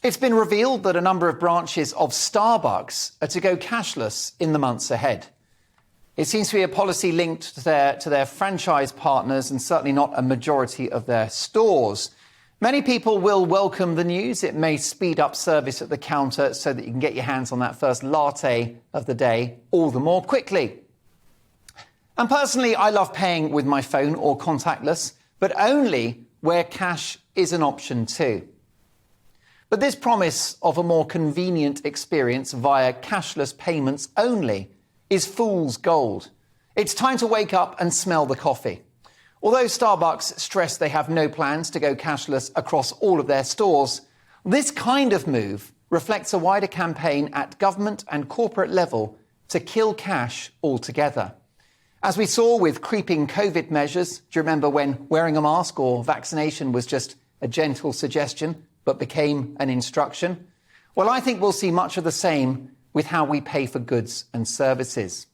It's been revealed that a number of branches of Starbucks are to go cashless in the months ahead. It seems to be a policy linked to their franchise partners and certainly not a majority of their stores. Many people will welcome the news. It may speed up service at the counter so that you can get your hands on that first latte of the day all the more quickly. And personally, I love paying with my phone or contactless, but only where cash is an option too. But this promise of a more convenient experience via cashless payments only is fool's gold. It's time to wake up and smell the coffee. Although Starbucks stress they have no plans to go cashless across all of their stores, this kind of move reflects a wider campaign at government and corporate level to kill cash altogether. As we saw with creeping COVID measures, do you remember when wearing a mask or vaccination was just a gentle suggestion but became an instruction? Well, I think we'll see much of the same with how we pay for goods and services.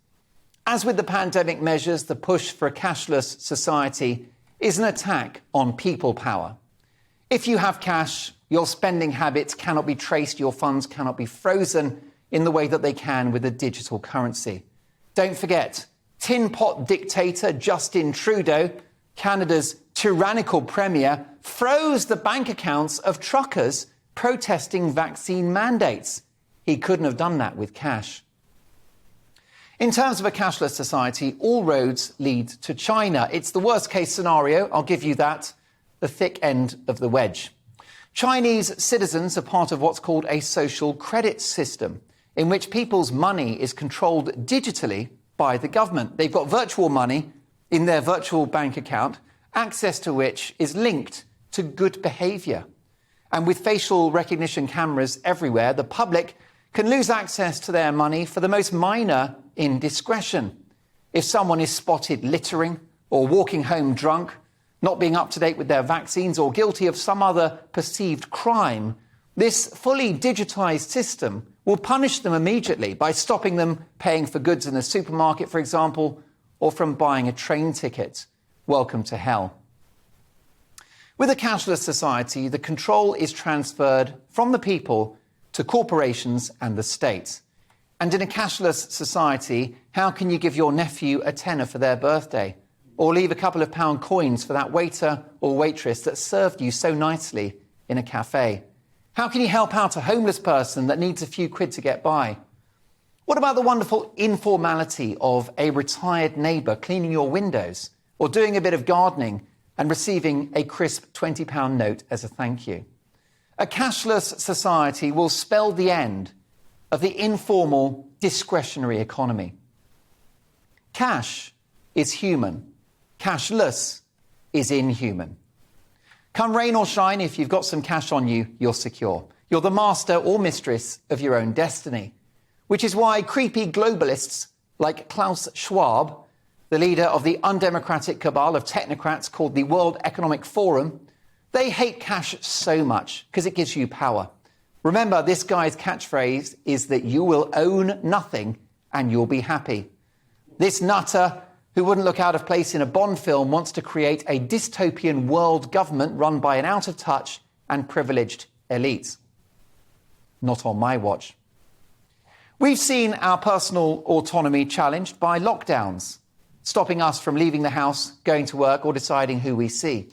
As with the pandemic measures, the push for a cashless society is an attack on people power. If you have cash, your spending habits cannot be traced, your funds cannot be frozen in the way that they can with a digital currency. Don't forget, tin pot dictator Justin Trudeau, Canada's tyrannical premier, froze the bank accounts of truckers protesting vaccine mandates. He couldn't have done that with cash. In terms of a cashless society, all roads lead to China. It's the worst case scenario, I'll give you that, the thick end of the wedge. Chinese citizens are part of what's called a social credit system, in which people's money is controlled digitally by the government. They've got virtual money in their virtual bank account, access to which is linked to good behaviour. And with facial recognition cameras everywhere, the public can lose access to their money for the most minor indiscretion. If someone is spotted littering or walking home drunk, not being up to date with their vaccines or guilty of some other perceived crime, this fully digitised system will punish them immediately by stopping them paying for goods in the supermarket, for example, or from buying a train ticket. Welcome to hell. With a cashless society, the control is transferred from the people to corporations and the state. And in a cashless society, how can you give your nephew a tenner for their birthday? Or leave a couple of pound coins for that waiter or waitress that served you so nicely in a cafe? How can you help out a homeless person that needs a few quid to get by? What about the wonderful informality of a retired neighbour cleaning your windows or doing a bit of gardening and receiving a crisp £20 note as a thank you? A cashless society will spell the end of the informal, discretionary economy. Cash is human. Cashless is inhuman. Come rain or shine, if you've got some cash on you, you're secure. You're the master or mistress of your own destiny. Which is why creepy globalists like Klaus Schwab, the leader of the undemocratic cabal of technocrats called the World Economic Forum, they hate cash so much because it gives you power. Remember, this guy's catchphrase is that you will own nothing and you'll be happy. This nutter, who wouldn't look out of place in a Bond film, wants to create a dystopian world government run by an out-of-touch and privileged elite. Not on my watch. We've seen our personal autonomy challenged by lockdowns, stopping us from leaving the house, going to work, or deciding who we see.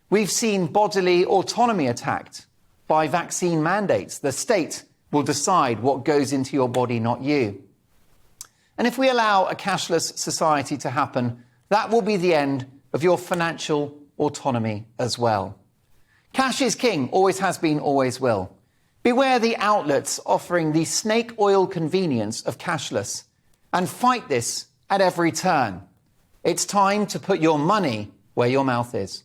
We've seen bodily autonomy attacked by vaccine mandates. The state will decide what goes into your body, not you. And if we allow a cashless society to happen, that will be the end of your financial autonomy as well. Cash is king, always has been, always will. Beware the outlets offering the snake oil convenience of cashless, and fight this at every turn. It's time to put your money where your mouth is.